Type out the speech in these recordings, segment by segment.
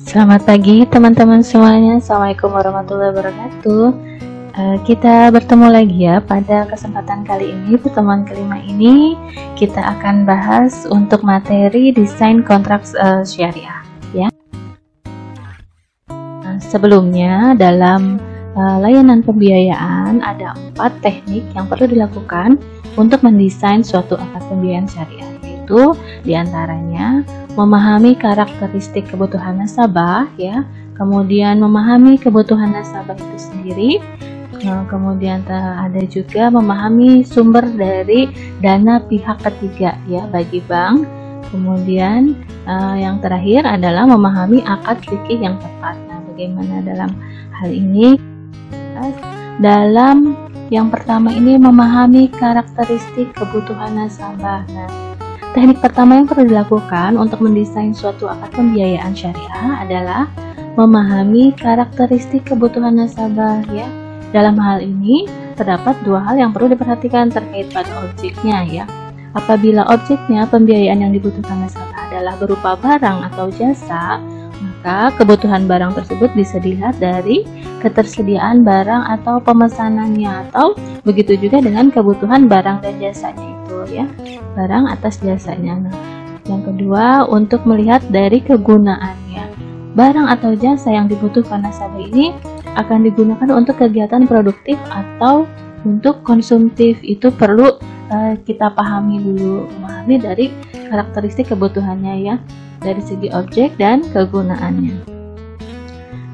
Selamat pagi teman-teman semuanya. Assalamualaikum warahmatullahi wabarakatuh. Kita bertemu lagi ya pada kesempatan kali ini, pertemuan kelima ini kita akan bahas untuk materi desain kontrak syariah ya. Sebelumnya dalam layanan pembiayaan ada 4 teknik yang perlu dilakukan untuk mendesain suatu akad pembiayaan syariah, yaitu diantaranya memahami karakteristik kebutuhan nasabah ya, kemudian memahami kebutuhan nasabah itu sendiri, kemudian ada juga memahami sumber dari dana pihak ketiga ya bagi bank, kemudian yang terakhir adalah memahami akad fikih yang tepat. Nah, bagaimana dalam hal ini? Dalam yang pertama ini memahami karakteristik kebutuhan nasabah. Nah, teknik pertama yang perlu dilakukan untuk mendesain suatu akad pembiayaan syariah adalah memahami karakteristik kebutuhan nasabah ya. Dalam hal ini terdapat 2 hal yang perlu diperhatikan terkait pada objeknya ya. Apabila objeknya pembiayaan yang dibutuhkan nasabah adalah berupa barang atau jasa, maka kebutuhan barang tersebut bisa dilihat dari ketersediaan barang atau pemesanannya, atau begitu juga dengan kebutuhan barang dan jasanya itu ya, barang atas jasanya. Nah, yang kedua untuk melihat dari kegunaannya. Barang atau jasa yang dibutuhkan nasabah ini akan digunakan untuk kegiatan produktif atau untuk konsumtif. Itu perlu kita pahami dulu, memahami dari karakteristik kebutuhannya ya, dari segi objek dan kegunaannya.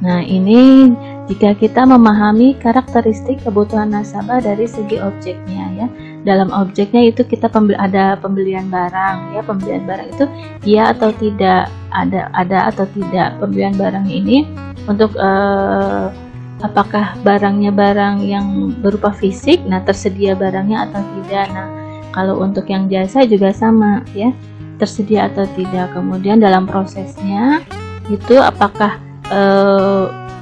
Nah, ini jika kita memahami karakteristik kebutuhan nasabah dari segi objeknya ya. Dalam objeknya itu kita ada pembelian barang ya, pembelian barang itu iya atau tidak, ada atau tidak pembelian barang ini untuk apakah barangnya barang yang berupa fisik, nah tersedia barangnya atau tidak. Nah, kalau untuk yang jasa juga sama ya, tersedia atau tidak. Kemudian dalam prosesnya itu apakah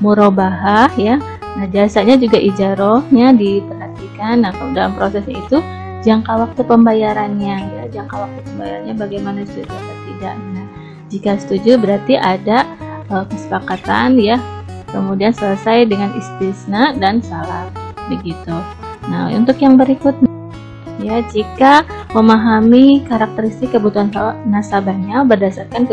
murabahah ya. Nah, jasanya juga ijarohnya diperhatikan. Nah, kalau dalam prosesnya itu jangka waktu pembayarannya ya, jangka waktu pembayarannya bagaimana, setuju atau tidak. Nah, jika setuju berarti ada kesepakatan ya. Kemudian selesai dengan istisna dan salam begitu. Nah, untuk yang berikutnya ya, jika memahami karakteristik kebutuhan nasabahnya berdasarkan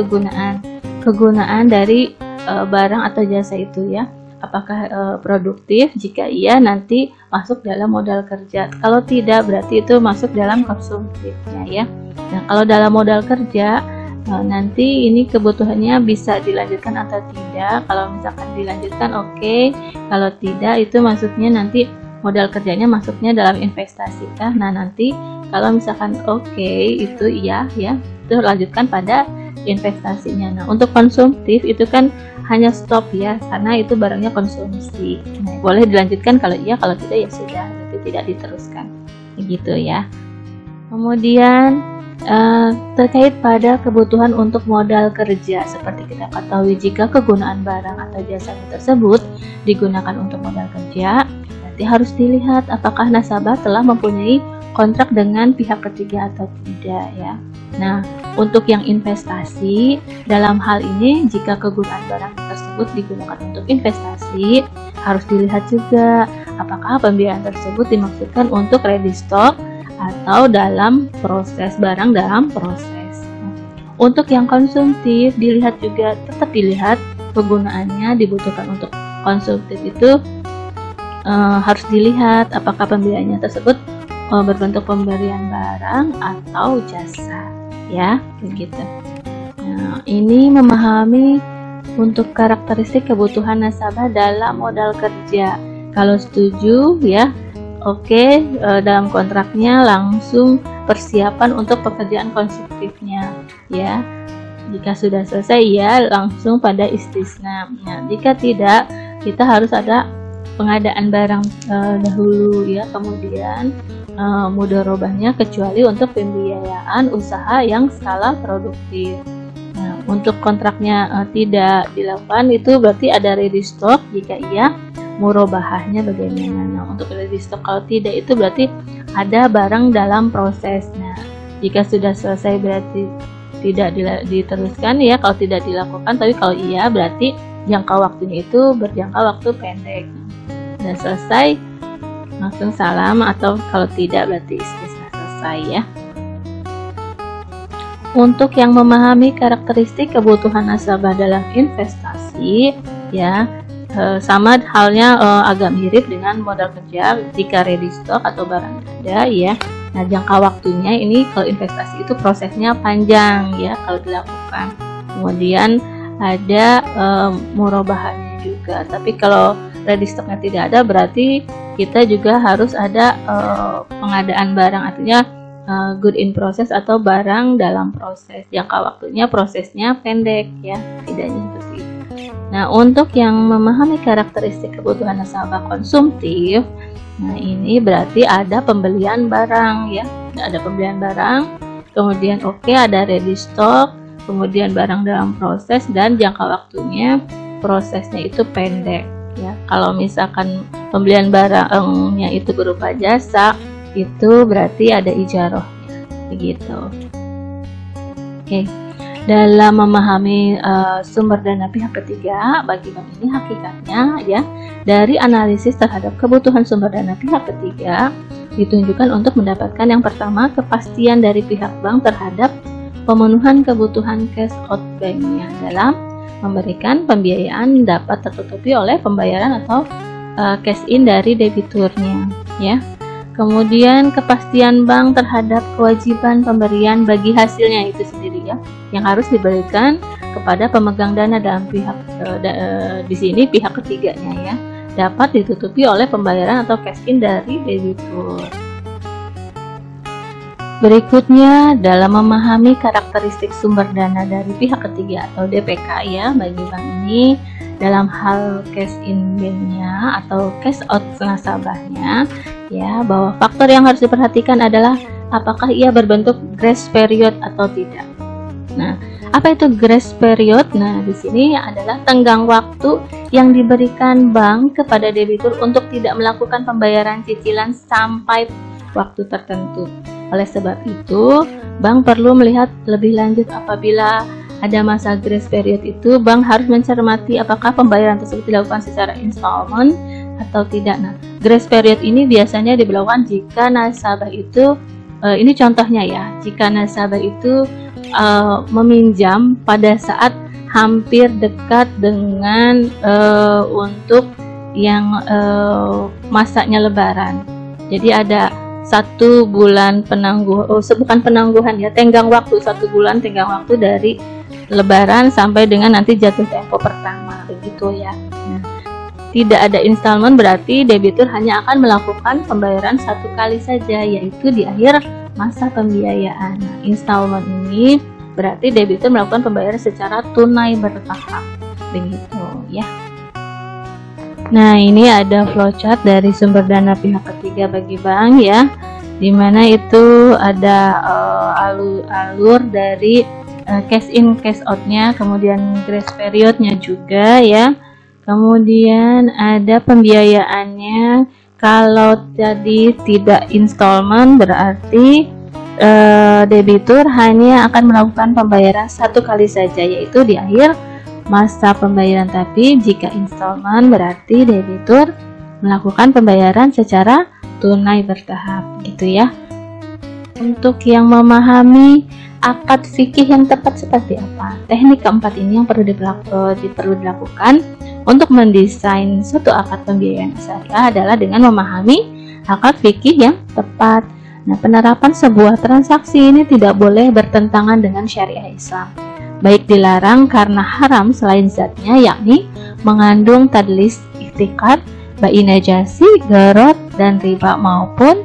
kegunaan dari barang atau jasa itu ya, apakah produktif, jika iya nanti masuk dalam modal kerja, kalau tidak berarti itu masuk dalam konsumtifnya ya. Nah, kalau dalam modal kerja nanti ini kebutuhannya bisa dilanjutkan atau tidak. Kalau misalkan dilanjutkan oke, kalau tidak itu masuknya nanti modal kerjanya masuknya dalam investasi kah. Nah, nanti kalau misalkan oke itu iya ya, itu lanjutkan pada investasinya. Nah, untuk konsumtif itu kan hanya stop ya, karena itu barangnya konsumsi. Nah, boleh dilanjutkan kalau iya, kalau tidak ya sudah, tapi tidak diteruskan begitu ya. Kemudian terkait pada kebutuhan untuk modal kerja, seperti kita ketahui jika kegunaan barang atau jasa tersebut digunakan untuk modal kerja, berarti harus dilihat apakah nasabah telah mempunyai kontrak dengan pihak ketiga atau tidak ya. Nah, untuk yang investasi, dalam hal ini jika kegunaan barang tersebut digunakan untuk investasi, harus dilihat juga apakah pembiayaan tersebut dimaksudkan untuk ready stock atau dalam proses, barang dalam proses. Untuk yang konsumtif dilihat juga, tetap dilihat kegunaannya dibutuhkan untuk konsumtif itu harus dilihat apakah pembiayaannya tersebut berbentuk pemberian barang atau jasa ya, begitu. Nah, ini memahami untuk karakteristik kebutuhan nasabah dalam modal kerja. Kalau setuju ya, oke, dalam kontraknya langsung persiapan untuk pekerjaan konsumtifnya ya. Jika sudah selesai ya langsung pada istisna. Nah, jika tidak, kita harus ada pengadaan barang dahulu ya, kemudian mudharabahnya kecuali untuk pembiayaan usaha yang skala produktif. Nah, untuk kontraknya tidak dilakukan itu berarti ada ready stock, jika iya murabahahnya bagaimana. Nah, untuk ready stock kalau tidak itu berarti ada barang dalam proses. Nah, jika sudah selesai berarti tidak diteruskan ya kalau tidak dilakukan, tapi kalau iya berarti jangka waktunya itu berjangka waktu pendek. Dan selesai langsung salam, atau kalau tidak berarti istisna selesai ya. Untuk yang memahami karakteristik kebutuhan nasabah dalam investasi ya, sama halnya agak mirip dengan modal kerja jika ready stock atau barang ada ya. Nah, jangka waktunya ini kalau investasi itu prosesnya panjang ya kalau dilakukan. Kemudian ada murabahannya juga. Tapi kalau ready stocknya tidak ada, berarti kita juga harus ada pengadaan barang, artinya good in process atau barang dalam proses. Jangka waktunya prosesnya pendek ya, tidaknya seperti itu. Nah, untuk yang memahami karakteristik kebutuhan nasabah konsumtif, nah ini berarti ada pembelian barang ya, ada pembelian barang, kemudian ada ready stock, kemudian barang dalam proses, dan jangka waktunya prosesnya itu pendek ya. Kalau misalkan pembelian barangnya itu berupa jasa, itu berarti ada ijarohnya begitu. Oke. Dalam memahami sumber dana pihak ketiga bagi bank ini, hakikatnya ya dari analisis terhadap kebutuhan sumber dana pihak ketiga ditunjukkan untuk mendapatkan yang pertama, kepastian dari pihak bank terhadap pemenuhan kebutuhan cash out banknya dalam memberikan pembiayaan dapat tertutupi oleh pembayaran atau cash in dari debiturnya ya. Kemudian kepastian bank terhadap kewajiban pemberian bagi hasilnya itu sendiri ya, yang harus diberikan kepada pemegang dana dalam pihak di sini pihak ketiganya ya, dapat ditutupi oleh pembayaran atau cash in dari debitur. Berikutnya, dalam memahami karakteristik sumber dana dari pihak ketiga atau DPK ya bagi bank ini, dalam hal cash in banknya atau cash out nasabahnya ya, bahwa faktor yang harus diperhatikan adalah apakah ia berbentuk grace period atau tidak. Nah, apa itu grace period? Nah, di sini adalah tenggang waktu yang diberikan bank kepada debitur untuk tidak melakukan pembayaran cicilan sampai waktu tertentu. Oleh sebab itu, bank perlu melihat lebih lanjut apabila ada masa grace period itu, bank harus mencermati apakah pembayaran tersebut dilakukan secara installment atau tidak. Nah, grace period ini biasanya diberlakukan jika nasabah itu, ini contohnya ya, jika nasabah itu meminjam pada saat hampir dekat dengan untuk yang masanya lebaran. Jadi ada 1 bulan bukan penangguhan ya, tenggang waktu 1 bulan tenggang waktu dari lebaran sampai dengan nanti jatuh tempo pertama begitu ya. Nah, tidak ada installment berarti debitur hanya akan melakukan pembayaran 1 kali saja, yaitu di akhir masa pembiayaan. Nah, installment ini berarti debitur melakukan pembayaran secara tunai bertahap begitu ya. Nah, ini ada flowchart dari sumber dana pihak ketiga bagi bank ya, dimana itu ada alur dari cash in cash outnya, kemudian grace periodnya juga ya, kemudian ada pembiayaannya. Kalau tadi tidak installment berarti debitur hanya akan melakukan pembayaran 1 kali saja, yaitu di akhir masa pembayaran. Tapi jika installment berarti debitur melakukan pembayaran secara tunai bertahap gitu ya. Untuk yang memahami akad fikih yang tepat seperti apa, teknik keempat ini yang perlu dilakukan untuk mendesain suatu akad pembiayaan syariah adalah dengan memahami akad fikih yang tepat. Nah, penerapan sebuah transaksi ini tidak boleh bertentangan dengan syariah Islam, baik dilarang karena haram selain zatnya, yakni mengandung tadlis, ihtikad, bai najasi, garot, dan riba, maupun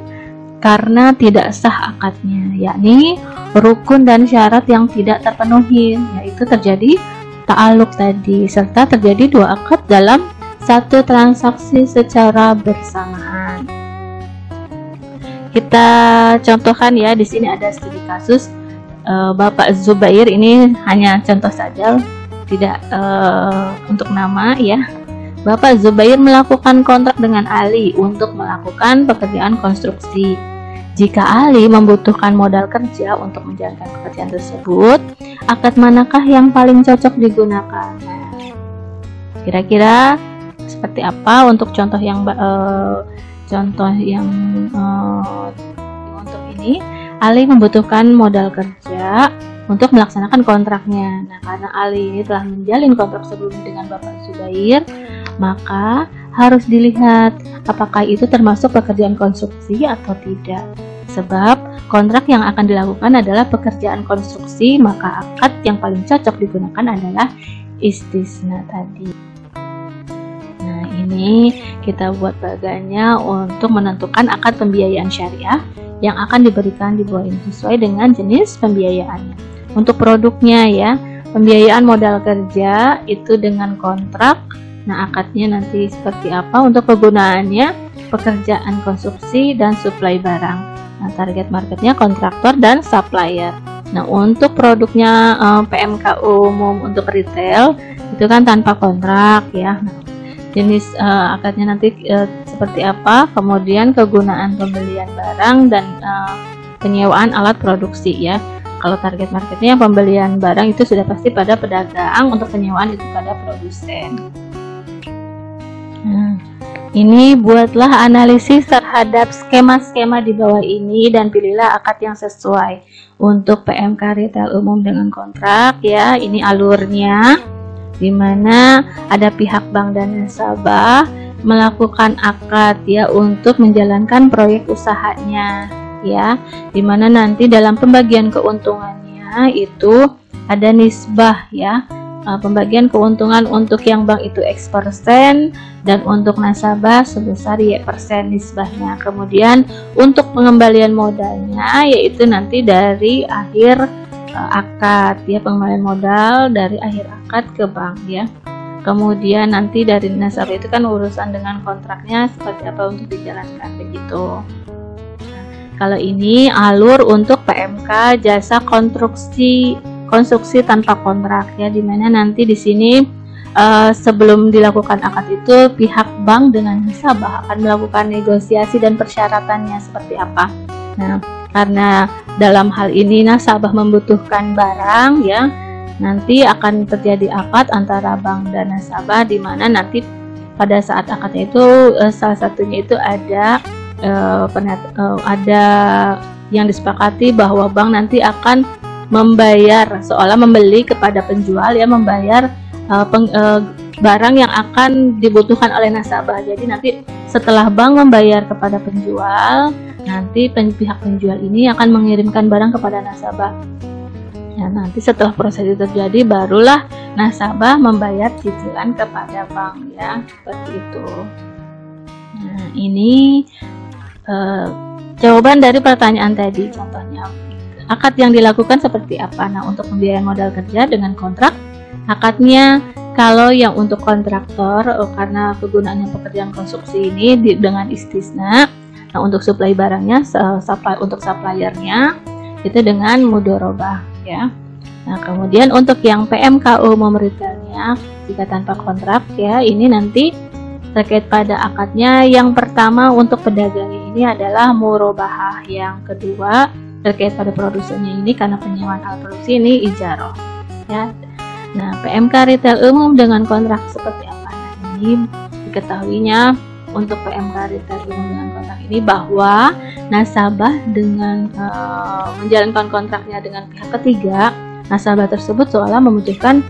karena tidak sah akadnya, yakni rukun dan syarat yang tidak terpenuhi, yaitu terjadi ta'aluk tadi, serta terjadi 2 akad dalam 1 transaksi secara bersamaan. Kita contohkan ya, di sini ada studi kasus Bapak Zubair, ini hanya contoh saja, tidak untuk nama ya. Bapak Zubair melakukan kontrak dengan Ali untuk melakukan pekerjaan konstruksi. Jika Ali membutuhkan modal kerja untuk menjalankan pekerjaan tersebut, akad manakah yang paling cocok digunakan? Nah, kira-kira seperti apa untuk contoh yang untuk ini? Ali membutuhkan modal kerja untuk melaksanakan kontraknya. Nah, karena Ali ini telah menjalin kontrak sebelumnya dengan Bapak Zubair, maka harus dilihat apakah itu termasuk pekerjaan konstruksi atau tidak. Sebab kontrak yang akan dilakukan adalah pekerjaan konstruksi, maka akad yang paling cocok digunakan adalah istisna tadi. Nah, ini kita buat bagannya untuk menentukan akad pembiayaan syariah yang akan diberikan di bawah ini sesuai dengan jenis pembiayaannya. Untuk produknya ya, pembiayaan modal kerja itu dengan kontrak. Nah, akadnya nanti seperti apa? Untuk kegunaannya pekerjaan konstruksi dan suplai barang. Nah, target marketnya kontraktor dan supplier. Nah, untuk produknya PMK umum untuk retail itu kan tanpa kontrak ya. Nah, jenis akadnya nanti seperti apa? Kemudian kegunaan pembelian barang dan penyewaan alat produksi ya. Kalau target marketnya pembelian barang itu sudah pasti pada pedagang, untuk penyewaan itu pada produsen. Nah, ini buatlah analisis terhadap skema-skema di bawah ini dan pilihlah akad yang sesuai. Untuk PMK retail umum dengan kontrak ya, ini alurnya, di mana ada pihak bank dan nasabah melakukan akad ya untuk menjalankan proyek usahanya ya, dimana nanti dalam pembagian keuntungannya itu ada nisbah ya, pembagian keuntungan untuk yang bank itu X% dan untuk nasabah sebesar Y% nisbahnya. Kemudian untuk pengembalian modalnya yaitu nanti dari akhir akad ya, pengembalian modal dari akhir akad ke bank ya. Kemudian nanti dari nasabah itu kan urusan dengan kontraknya seperti apa untuk dijalankan begitu. Kalau ini alur untuk PMK jasa konstruksi tanpa kontrak ya, dimana nanti di sini sebelum dilakukan akad itu pihak bank dengan nasabah akan melakukan negosiasi dan persyaratannya seperti apa. Nah, karena dalam hal ini nasabah membutuhkan barang ya, nanti akan terjadi akad antara bank dan nasabah, dimana nanti pada saat akadnya itu salah satunya itu ada yang disepakati bahwa bank nanti akan membayar, seolah membeli kepada penjual ya, membayar barang yang akan dibutuhkan oleh nasabah. Jadi nanti setelah bank membayar kepada penjual, nanti pihak penjual ini akan mengirimkan barang kepada nasabah. Ya, nanti setelah proses itu terjadi, barulah nasabah membayar cicilan kepada bank ya, seperti itu. Nah, ini jawaban dari pertanyaan tadi. Contohnya, akad yang dilakukan seperti apa? Nah, untuk pembiayaan modal kerja dengan kontrak, akadnya kalau yang untuk kontraktor karena kegunaannya pekerjaan konstruksi ini dengan istisna. Nah, untuk suplai barangnya, untuk suppliernya itu dengan mudorobah ya. Nah, kemudian untuk yang PMK umum retailnya jika tanpa kontrak ya, ini nanti terkait pada akadnya. Yang pertama untuk pedagangnya ini adalah murobahah, yang kedua terkait pada produsennya ini karena penyewaan alat produksi ini ijaroh ya. Nah, PMK retail umum dengan kontrak seperti apa? Nah, ini diketahuinya untuk PMK retail umum dengan kontrak ini bahwa nasabah dengan menjalankan kontraknya dengan pihak ketiga, nasabah tersebut seolah membutuhkan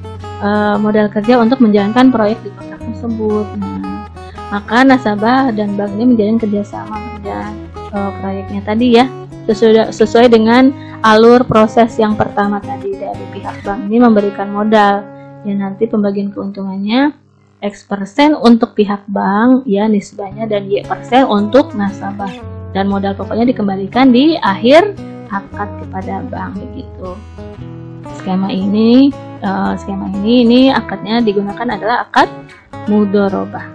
modal kerja untuk menjalankan proyek di kontrak tersebut. Nah, maka nasabah dan bank ini menjalin kerjasama dan proyeknya tadi ya, sesuai dengan alur proses yang pertama tadi. Dari pihak bank ini memberikan modal ya, nanti pembagian keuntungannya X% untuk pihak bank ya, nisbahnya, dan Y% untuk nasabah, dan modal pokoknya dikembalikan di akhir akad kepada bank begitu. Skema ini akadnya digunakan adalah akad mudorobah.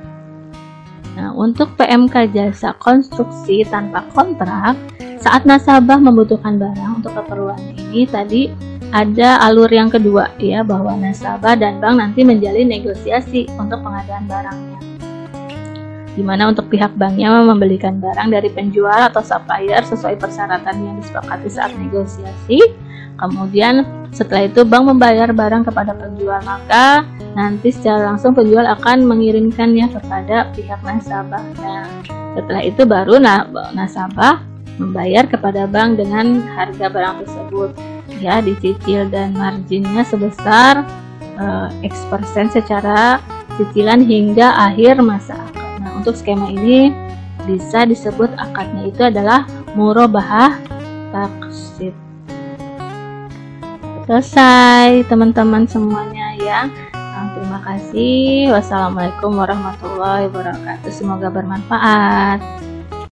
Nah, untuk PMK jasa konstruksi tanpa kontrak, saat nasabah membutuhkan barang untuk keperluan ini tadi ada alur yang kedua ya, bahwa nasabah dan bank nanti menjalin negosiasi untuk pengadaan barangnya. di mana untuk pihak banknya membelikan barang dari penjual atau supplier sesuai persyaratan yang disepakati saat negosiasi. Kemudian setelah itu bank membayar barang kepada penjual, maka nanti secara langsung penjual akan mengirimkannya kepada pihak nasabah. Nah, setelah itu baru nasabah membayar kepada bank dengan harga barang tersebut, ya dicicil, dan marginnya sebesar X% secara cicilan hingga akhir masa akad. Nah, untuk skema ini bisa disebut akadnya itu adalah murabahah taksid. Selesai teman-teman semuanya ya. Terima kasih. Wassalamualaikum warahmatullahi wabarakatuh. Semoga bermanfaat.